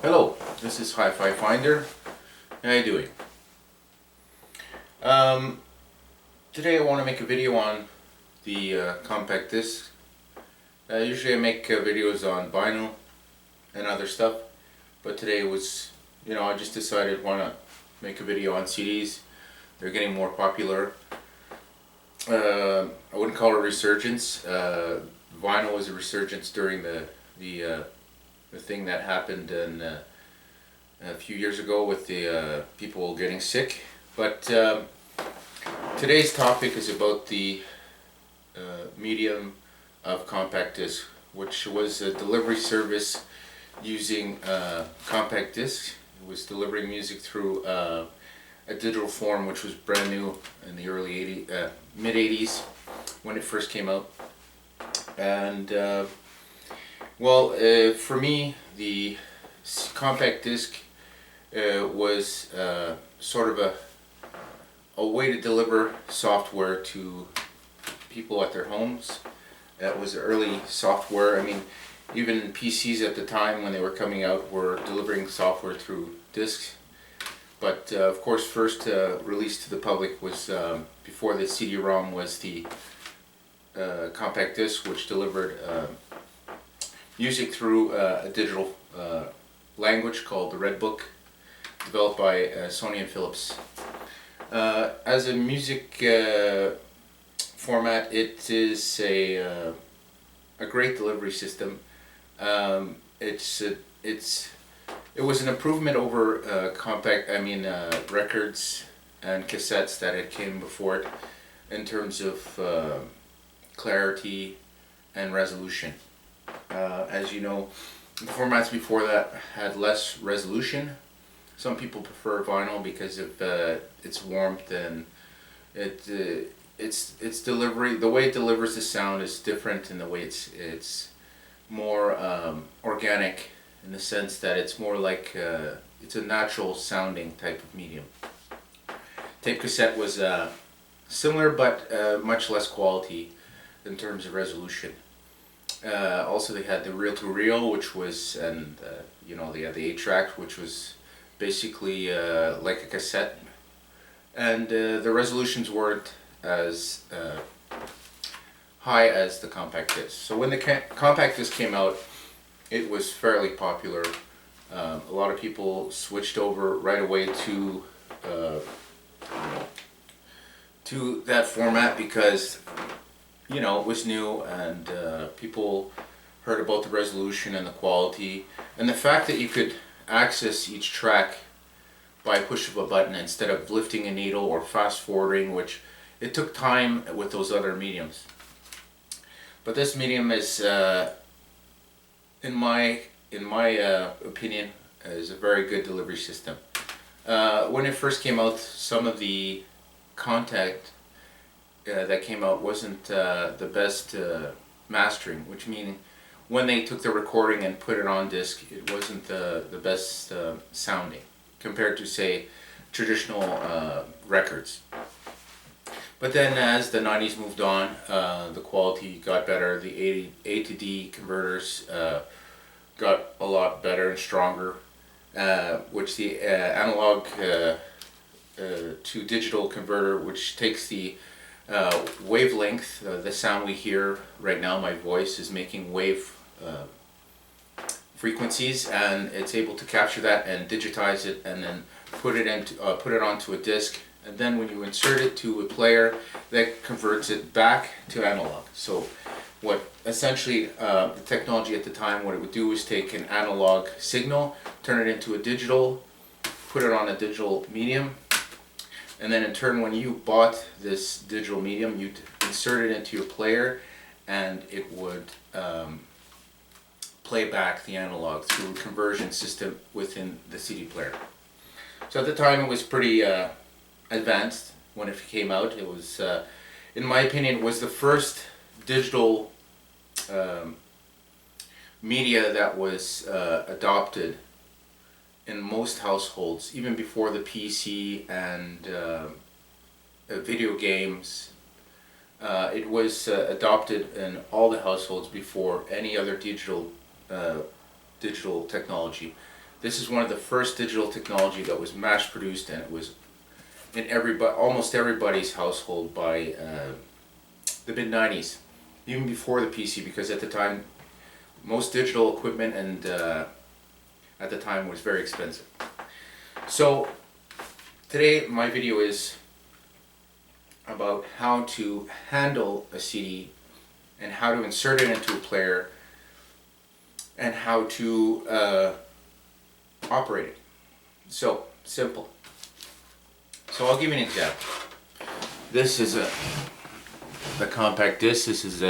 Hello, this is Hi-Fi Finder. How you doing? Um, Today I want to make a video on the compact disc. Usually I make videos on vinyl and other stuff, but today was, I just decided why not make a video on CDs. They're getting more popular. I wouldn't call it a resurgence. Vinyl was a resurgence during the thing that happened a few years ago with the people getting sick. But today's topic is about the medium of compact disc, which was a delivery service using compact disc. It was delivering music through a digital form, which was brand new in the mid 80s when it first came out. And for me, the compact disc was sort of a way to deliver software to people at their homes. That was early software. I mean, even PCs at the time when they were coming out were delivering software through discs. But of course, first released to the public was before the CD-ROM was the compact disc, which delivered music through a digital language called the Red Book, developed by Sony and Philips. As a music format, it is a great delivery system. It was an improvement over records and cassettes that had came before it in terms of clarity and resolution. As you know, the formats before that had less resolution. Some people prefer vinyl because of its warmth and its delivery. The way it delivers the sound is different in the way it's more organic, in the sense that it's more like it's a natural sounding type of medium. Tape cassette was similar but much less quality in terms of resolution. Also, they had the reel-to-reel, which was, and they had the 8-track, which was basically like a cassette, and the resolutions weren't as high as the compact disc. So when the compact disc came out, it was fairly popular. A lot of people switched over right away to that format because it was new, and people heard about the resolution and the quality, and the fact that you could access each track by a push of a button instead of lifting a needle or fast forwarding, which it took time with those other mediums. But this medium is, in my opinion, is a very good delivery system. When it first came out, some of the content that came out wasn't the best mastering, which means when they took the recording and put it on disc, it wasn't the best sounding compared to, say, traditional records. But then as the 90s moved on, the quality got better. The A to D converters got a lot better and stronger, which the analog to digital converter, which takes the wavelength, the sound we hear right now, my voice is making wave frequencies, and it's able to capture that and digitize it, and then put it onto a disc, and then when you insert it to a player, that converts it back to analog. So what essentially the technology at the time, what it would do is take an analog signal, turn it into a digital, put it on a digital medium, and then in turn, when you bought this digital medium, you'd insert it into your player, and it would play back the analog through a conversion system within the CD player. So at the time, it was pretty advanced when it came out. It was, in my opinion, it was the first digital media that was adopted in most households, even before the PC and video games. It was adopted in all the households before any other digital technology. This is one of the first digital technology that was mass produced, and it was in almost everybody's household by the mid 90s, even before the PC, because at the time most digital equipment and at the time was very expensive. So today my video is about how to handle a CD and how to insert it into a player and how to operate it. So simple. So I'll give you an example. This is the compact disc. This is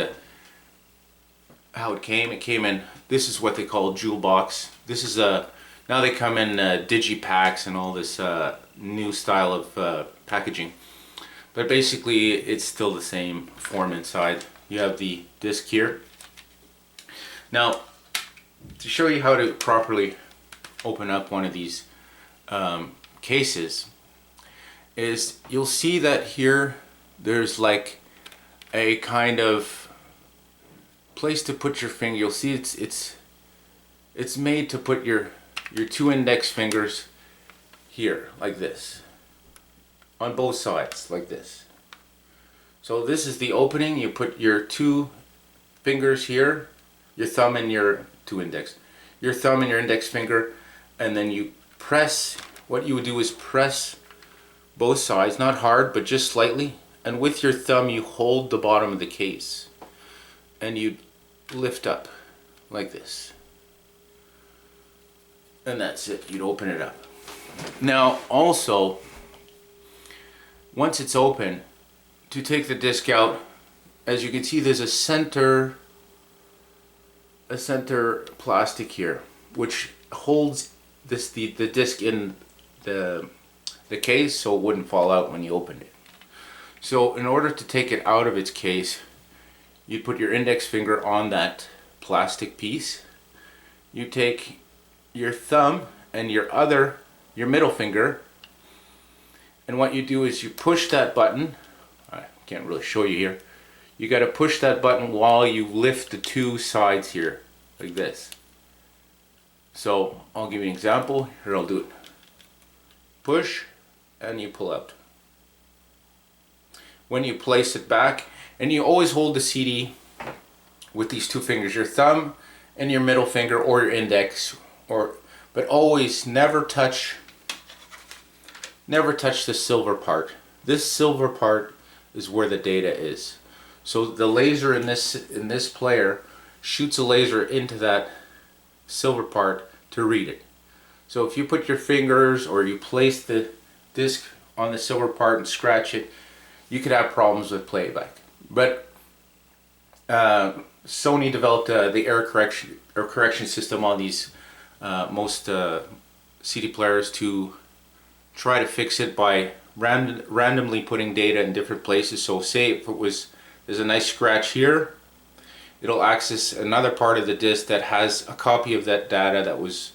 how it came. It came in, this is what they call a jewel box. This is now they come in digipacks and all this new style of packaging. But basically it's still the same form inside. You have the disc here. Now, to show you how to properly open up one of these cases, is you'll see that here there's like a kind of place to put your finger. You'll see it's made to put your two index fingers here like this on both sides like this. So this is the opening. You put your two fingers here, your thumb and your your thumb and your index finger, and then you press. What you would do is press both sides, not hard but just slightly, and with your thumb you hold the bottom of the case and you lift up like this, and that's it. You'd open it up. Now also, once it's open, to take the disc out, as you can see there's a center plastic here which holds the disc in the case so it wouldn't fall out when you opened it. So in order to take it out of its case, you put your index finger on that plastic piece. You take your thumb and your middle finger, and what you do is you push that button. I can't really show you here. You got to push that button while you lift the two sides here like this. So I'll give you an example. Here, I'll do it. Push and you pull out. When you place it back, and you always hold the CD with these two fingers, your thumb and your middle finger or your index, but always never touch the silver part. This silver part is where the data is. So the laser in this player shoots a laser into that silver part to read it. So if you put your fingers or you place the disc on the silver part and scratch it, you could have problems with playback. But Sony developed the error correction system on these most CD players to try to fix it by randomly putting data in different places. So say if there's a nice scratch here, it'll access another part of the disc that has a copy of that data that was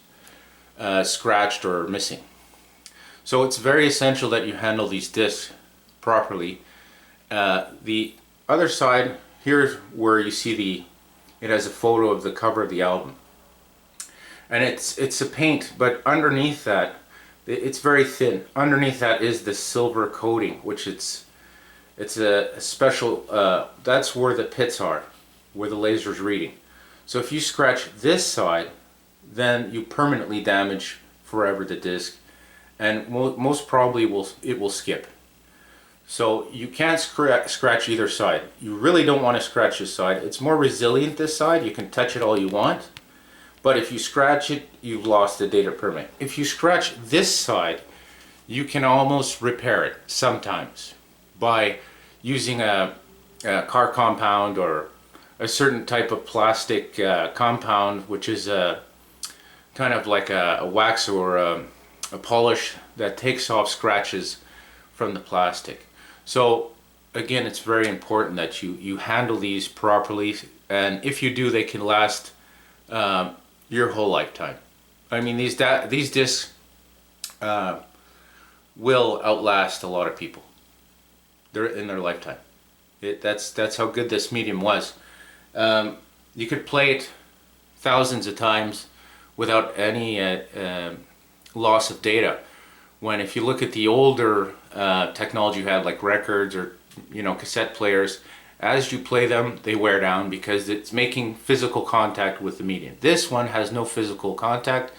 scratched or missing. So it's very essential that you handle these discs properly. The other side, here's where you see it has a photo of the cover of the album. And it's a paint, but underneath that, it's very thin. Underneath that is the silver coating, which it's a special, that's where the pits are, where the laser's reading. So if you scratch this side, then you permanently damage forever the disc, and most probably it will skip. So you can't scratch either side. You really don't want to scratch this side. It's more resilient this side. You can touch it all you want. But if you scratch it, you've lost the data permanently. If you scratch this side, you can almost repair it sometimes by using a car compound or a certain type of plastic compound, which is kind of like a wax or a polish that takes off scratches from the plastic. So again, it's very important that you handle these properly, and if you do, they can last your whole lifetime. I mean, these discs will outlast a lot of people. They're in their lifetime. That's how good this medium was. You could play it thousands of times without any loss of data. When if you look at the older technology you had, like records or cassette players, as you play them they wear down because it's making physical contact with the medium. This one has no physical contact.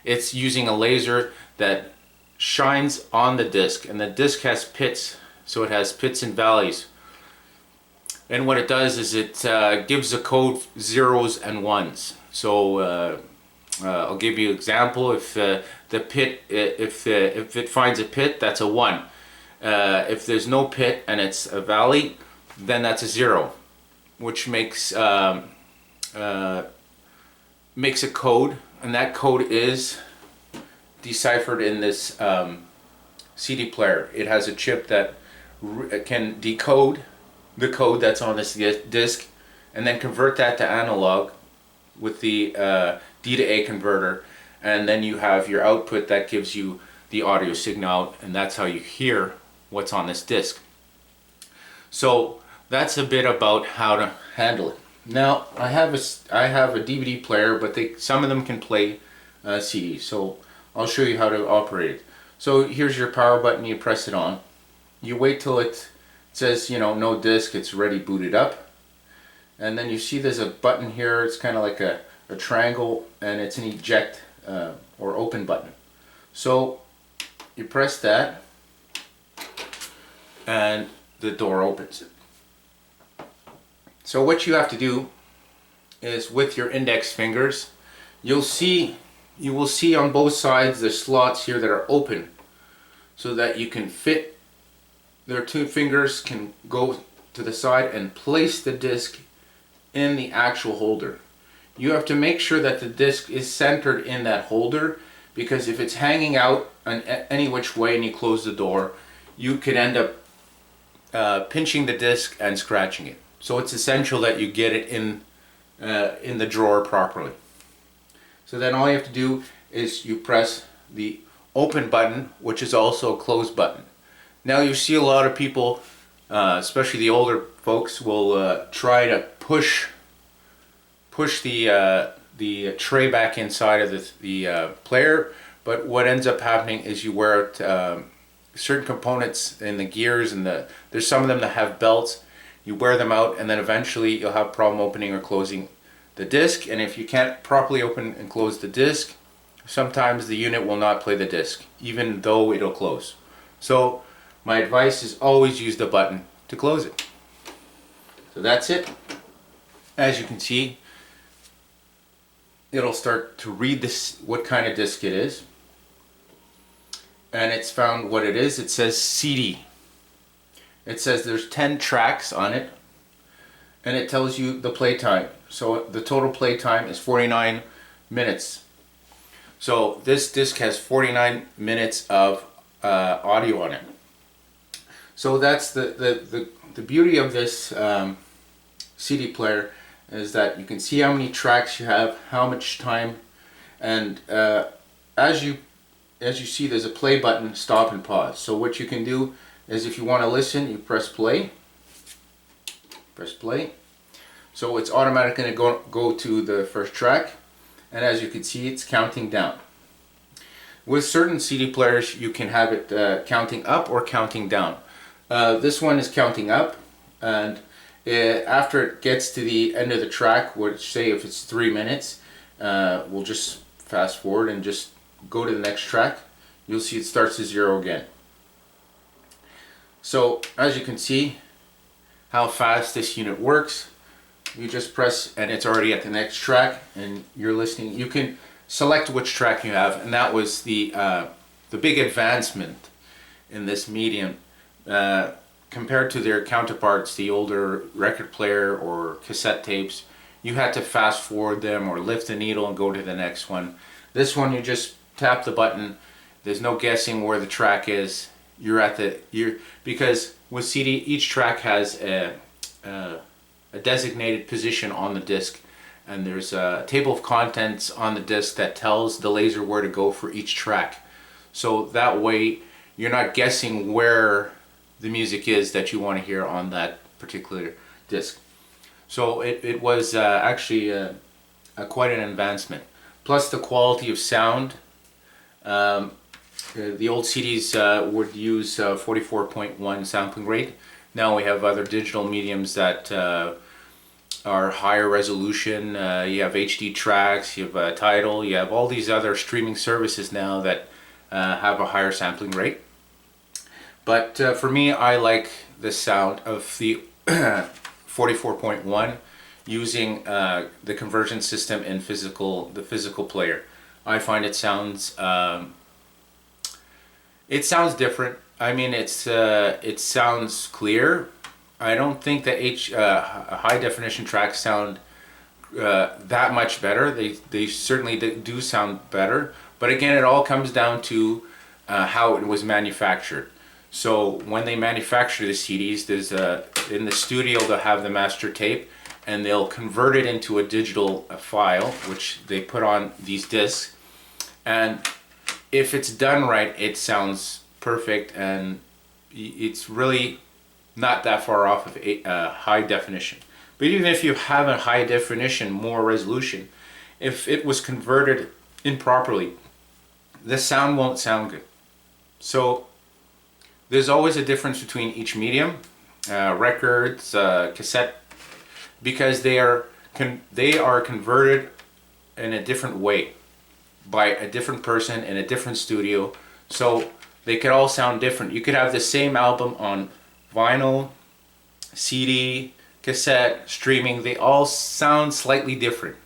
It's using a laser that shines on the disc, and the disc has pits, so it has pits and valleys. And what it does is it gives a code zeros and ones. So I'll give you an example. If the pit, if it finds a pit, that's a 1. If there's no pit and it's a valley, then that's a 0, which makes a code, and that code is deciphered in this CD player. It has a chip that can decode the code that's on this disc and then convert that to analog with the D to A converter, and then you have your output that gives you the audio signal out, and that's how you hear what's on this disc. So that's a bit about how to handle it. Now I have a DVD player, but some of them can play CDs, so I'll show you how to operate it. So here's your power button. You press it on. You wait till it says no disc, it's already booted up, and then you see there's a button here. It's kind of like a triangle, and it's an eject or open button. So you press that and the door opens. So what you have to do is with your index fingers, you will see on both sides the slots here that are open, so that you can fit. Their 2 fingers can go to the side and place the disc in the actual holder. You have to make sure that the disc is centered in that holder, because if it's hanging out any which way and you close the door, you could end up pinching the disc and scratching it. So it's essential that you get it in the drawer properly. So then all you have to do is you press the open button, which is also a close button. Now you see a lot of people, especially the older folks, will try to push the tray back inside of the player, but what ends up happening is you wear it, certain components in the gears, and there's some of them that have belts. You wear them out, and then eventually you'll have a problem opening or closing the disc. And if you can't properly open and close the disc, sometimes the unit will not play the disc, even though it'll close. So my advice is always use the button to close it. So that's it. As you can see, it'll start to read this, what kind of disc it is, and it's found what it is. It says CD. It says there's 10 tracks on it, and it tells you the play time. So the total play time is 49 minutes. So this disc has 49 minutes of audio on it. So that's the beauty of this CD player, is that you can see how many tracks you have, how much time, and as you see, there's a play button, stop and pause. So what you can do is, if you want to listen, you press play. Press play. So it's automatically going to go to the first track, and as you can see, it's counting down. With certain CD players, you can have it counting up or counting down. This one is counting up, and after it gets to the end of the track, which, say if it's 3 minutes, we'll just fast forward and just go to the next track. You'll see it starts to 0 again. So as you can see how fast this unit works, you just press and it's already at the next track, and you're listening. You can select which track you have, and that was the big advancement in this medium compared to their counterparts, the older record player or cassette tapes. You had to fast forward them or lift the needle and go to the next one. This one, you just tap the button. There's no guessing where the track is. Because with CD, each track has a designated position on the disc, and there's a table of contents on the disc that tells the laser where to go for each track. So that way you're not guessing where the music is that you want to hear on that particular disc. So it was actually quite an advancement. plus the quality of sound. The old CDs would use 44.1 sampling rate. Now we have other digital mediums that are higher resolution. You have HD tracks, you have Tidal, you have all these other streaming services now that have a higher sampling rate. But for me, I like the sound of the 44.1 using the conversion system in the physical player. I find it sounds different. I mean, it sounds clear. I don't think that high definition tracks sound that much better. They certainly do sound better. But again, it all comes down to how it was manufactured. So when they manufacture the CDs, in the studio they'll have the master tape, and they'll convert it into a digital file, which they put on these discs. And if it's done right, it sounds perfect, and it's really not that far off of high definition. But even if you have a high definition, more resolution, if it was converted improperly, the sound won't sound good. So there's always a difference between each medium, records, cassette, because they are converted in a different way by a different person in a different studio. So they could all sound different. You could have the same album on vinyl, CD, cassette, streaming. They all sound slightly different.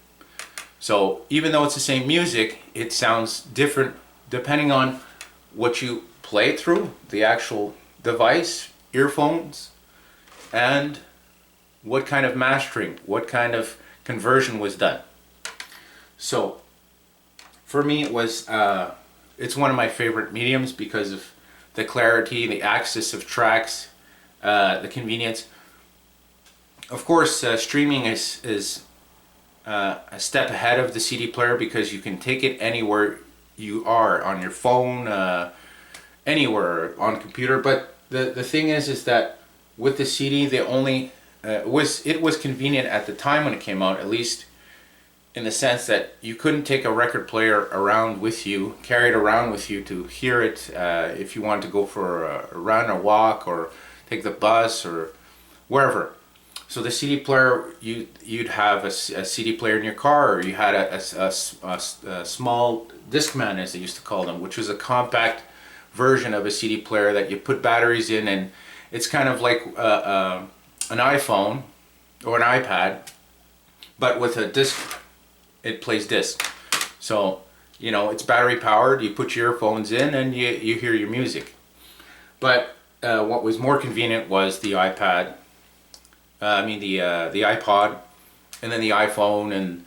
So even though it's the same music, it sounds different depending on what you play it through, the actual device, earphones, and what kind of mastering, what kind of conversion was done. So for me, it's one of my favorite mediums because of the clarity, the access of tracks, the convenience. Of course, streaming is a step ahead of the CD player because you can take it anywhere you are, on your phone, anywhere, on computer. But the thing is that with the CD, it was convenient at the time when it came out, at least in the sense that you couldn't take a record player around with you, carry it around with you to hear it if you wanted to go for a run or walk or take the bus or wherever. So the CD player, you'd have a CD player in your car, or you had a small Discman, as they used to call them, which was a compact version of a CD player that you put batteries in, and it's kind of like an iPhone or an iPad, but with a disc. It plays disc. So, it's battery powered. You put your earphones in and you hear your music. But what was more convenient was the iPad. The iPod, and then the iPhone, and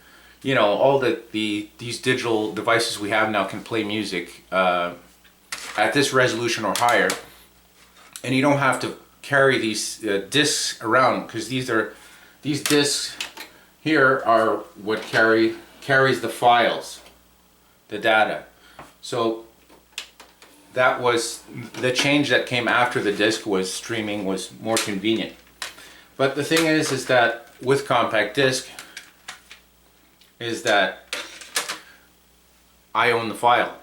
all these digital devices we have now can play music at this resolution or higher, and you don't have to carry these discs around, because these discs here are what carries the files, the data. So that was the change that came after the disc. Was streaming was more convenient. But the thing is that with compact disc is that I own the file.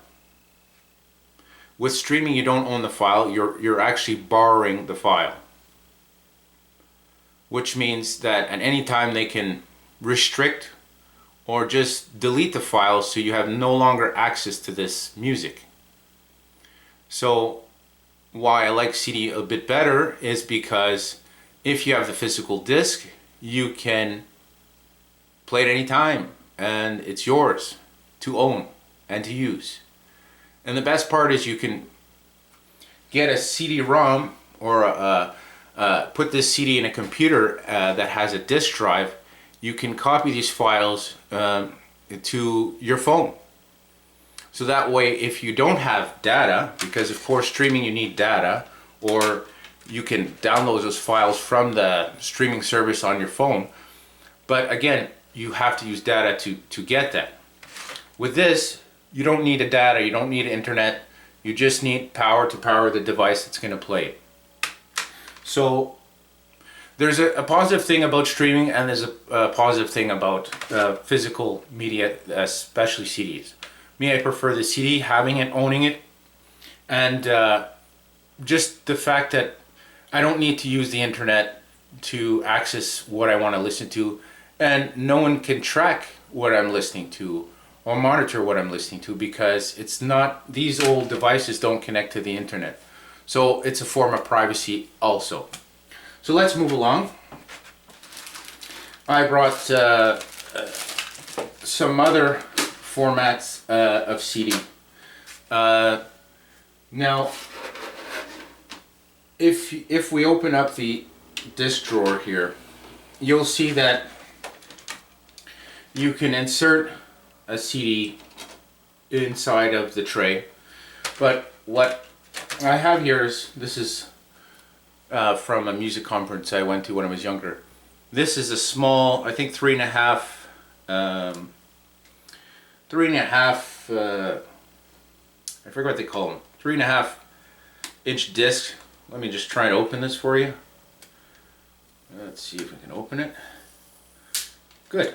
With streaming, you don't own the file. You're actually borrowing the file, which means that at any time they can restrict or just delete the file, so you have no longer access to this music. So why I like CD a bit better is because if you have the physical disc, you can play it anytime, and it's yours to own and to use. And the best part is you can get a CD-ROM or put this CD in a computer that has a disk drive. You can copy these files to your phone. So that way, if you don't have data, because of course streaming you need data, or you can download those files from the streaming service on your phone. But again, you have to use data to get that. With this, you don't need a data, you don't need internet, you just need power to power the device that's going to play it. So there's a positive thing about streaming, and there's a positive thing about physical media, especially CDs. Me, I prefer the CD, having it, owning it, and just the fact that I don't need to use the internet to access what I want to listen to, and no one can track what I'm listening to or monitor what I'm listening to, because it's not, these old devices don't connect to the internet. So it's a form of privacy also. So let's move along. I brought some other formats of CD. Now, if we open up the disc drawer here, you'll see that you can insert a CD inside of the tray. But what I have here is, this is from a music conference I went to when I was younger. This is a small, I think 3.5, I forget what they call them, 3.5-inch disc. Let me just try and open this for you. Let's see if we can open it. Good.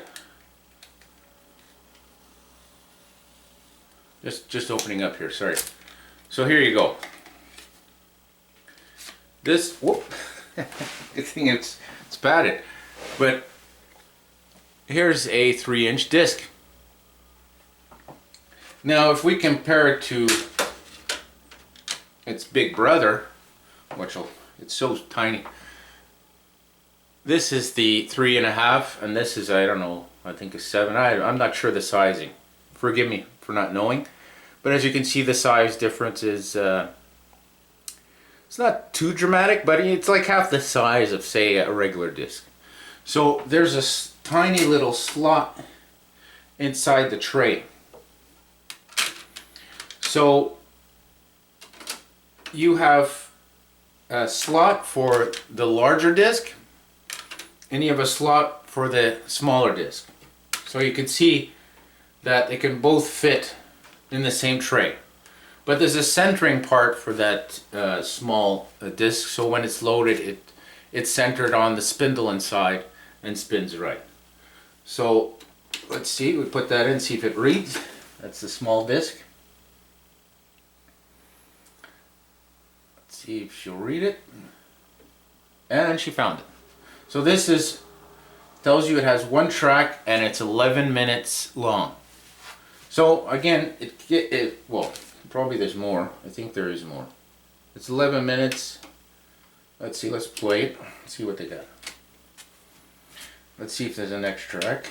Just opening up here, sorry. So here you go. This, whoop, good thing it's padded. But here's a 3-inch disc. Now if we compare it to its big brother, it's so tiny. This is the 3.5, and this is, I don't know, I think a 7. I'm not sure the sizing. Forgive me for not knowing. But as you can see, the size difference is, it's not too dramatic, but it's like half the size of, say, a regular disc. So there's a tiny little slot inside the tray. So you have a slot for the larger disc, and you have a slot for the smaller disc. So you can see that they can both fit in the same tray. But there's a centering part for that small disc, so when it's loaded, it's centered on the spindle inside and spins right. So let's see, we put that in, see if it reads. That's the small disc. Let's see if she'll read it. And she found it. So this tells you it has one track and it's 11 minutes long. So again, well, probably there's more. I think there is more. It's 11 minutes. Let's see, let's play it. Let's see what they got. Let's see if there's a next track.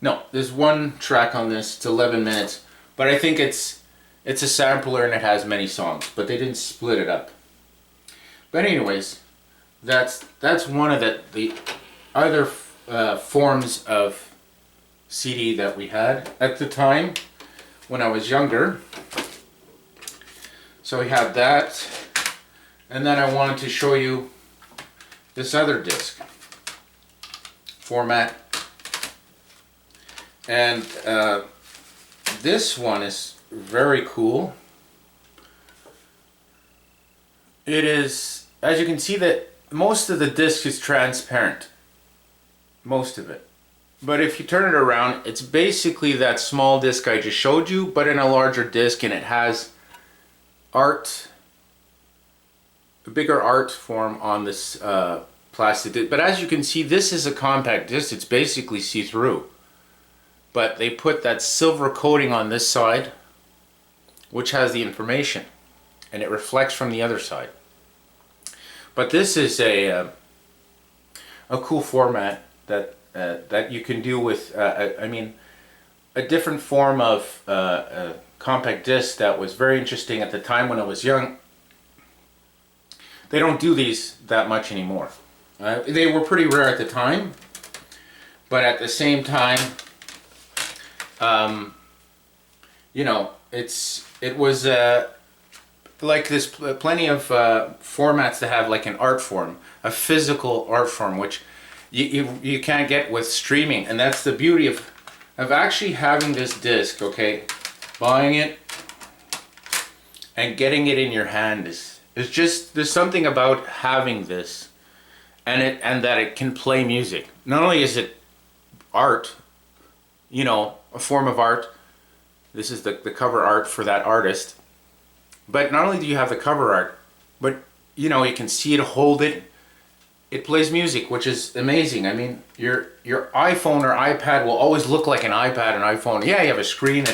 No, there's one track on this. It's 11 minutes. But I think it's a sampler and it has many songs. But they didn't split it up. But anyways, that's one of the other forms of CD that we had at the time when I was younger. So we have that, and then I wanted to show you this other disc format, and this one is very cool. It is, as you can see, that most of the disc is transparent, most of it. But if you turn it around, it's basically that small disc I just showed you, but in a larger disc, and it has art, a bigger art form on this plastic disc. But as you can see, this is a compact disc. It's basically see-through. But they put that silver coating on this side, which has the information, and it reflects from the other side. But this is a cool format that you can do with, I mean, a different form of a compact disc that was very interesting at the time when I was young. They don't do these that much anymore. They were pretty rare at the time, but at the same time, you know, it was like there's plenty of formats that have like an art form, a physical art form, which you can't get with streaming. And that's the beauty of actually having this disc, okay? Buying it and getting it in your hand is just, there's something about having this and that it can play music. Not only is it art, you know, a form of art. This is the cover art for that artist. But not only do you have the cover art, but you know, you can see it, hold it. It plays music, which is amazing. I mean, your iPhone or iPad will always look like an iPad and iPhone. Yeah, you have a screen.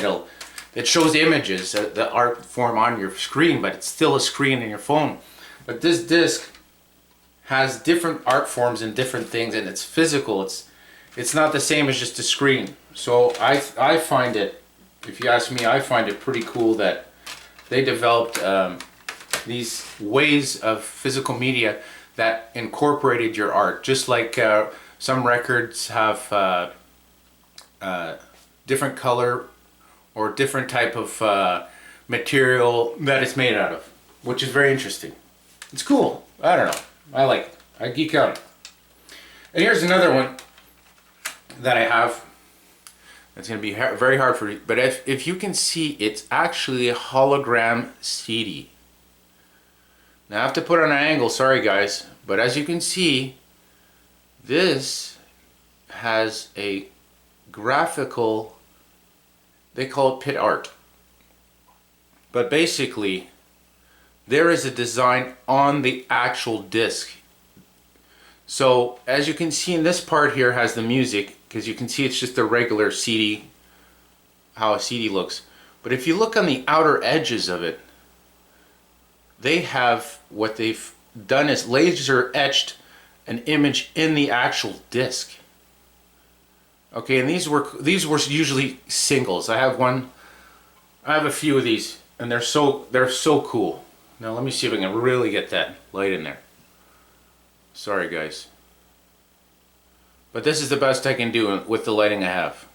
It shows images, the art form on your screen, but it's still a screen in your phone. But this disc has different art forms and different things, and it's physical. It's not the same as just a screen. So I find it, if you ask me, I find it pretty cool that they developed these ways of physical media that incorporated your art. Just like some records have different color or different type of material that it's made out of, which is very interesting. It's cool. I don't know. I like it. I geek out. And here's another one that I have. It's going to be very hard for you. But if you can see, it's actually a hologram CD. Now I have to put it on an angle. Sorry guys. But as you can see, this has a graphical, they call it pit art. But basically, there is a design on the actual disc. So as you can see in this part here has the music, because you can see it's just a regular CD, how a CD looks. But if you look on the outer edges of it, they have, what they've done is laser etched an image in the actual disc. Okay, and these were usually singles. I have a few of these, and they're so cool. Now let me see if I can really get that light in there. Sorry guys. But this is the best I can do with the lighting I have.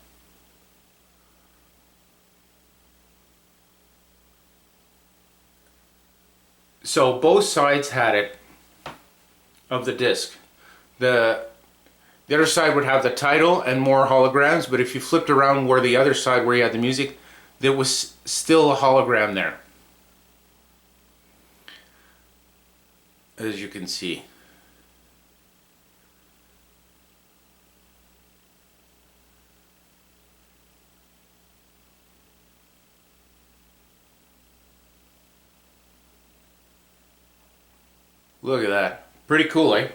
So both sides had it of the disc. The other side would have the title and more holograms, but if you flipped around where the other side where you had the music, there was still a hologram there. As you can see. Look at that. Pretty cool, eh?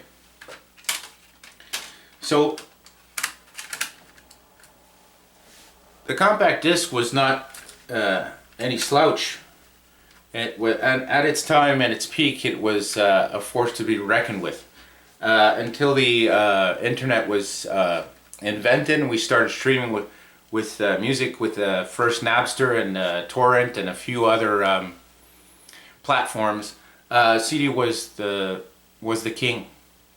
So, the compact disc was not any slouch. And at its time, at its peak, it was a force to be reckoned with. Until the internet was invented and we started streaming with music with first Napster and Torrent and a few other platforms. CD was the king,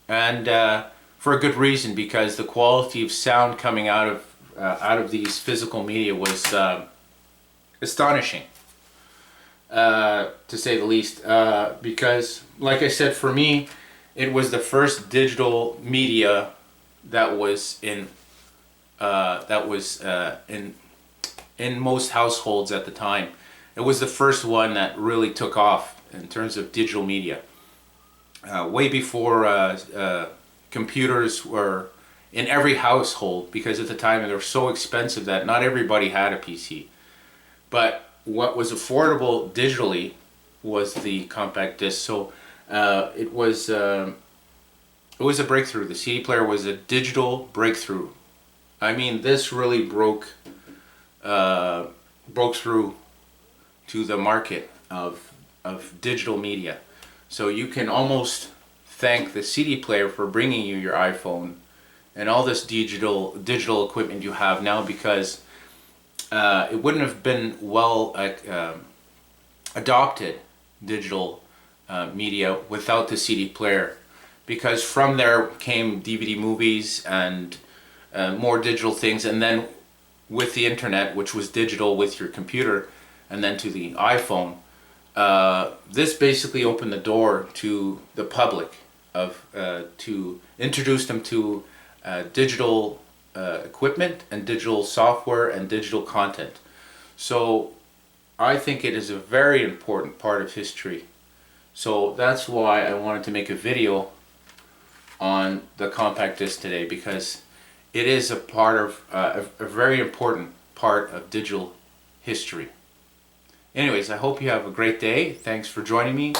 and for a good reason, because the quality of sound coming out of these physical media was astonishing, to say the least. Because, like I said, for me, it was the first digital media that was in most households at the time. It was the first one that really took off in terms of digital media. Way before computers were in every household, because at the time they were so expensive that not everybody had a PC. But what was affordable digitally was the compact disc. So it was a breakthrough. The CD player was a digital breakthrough. I mean, this really broke through to the market of digital media. So you can almost thank the CD player for bringing you your iPhone and all this digital equipment you have now, because it wouldn't have been well adopted, digital media, without the CD player, because from there came DVD movies and more digital things, and then with the internet, which was digital with your computer, and then to the iPhone. This basically opened the door to the public to introduce them to digital equipment and digital software and digital content. So I think it is a very important part of history. So that's why I wanted to make a video on the compact disc today because it is a part of a very important part of digital history. Anyways, I hope you have a great day. Thanks for joining me.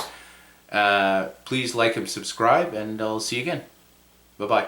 Please like and subscribe, and I'll see you again. Bye-bye.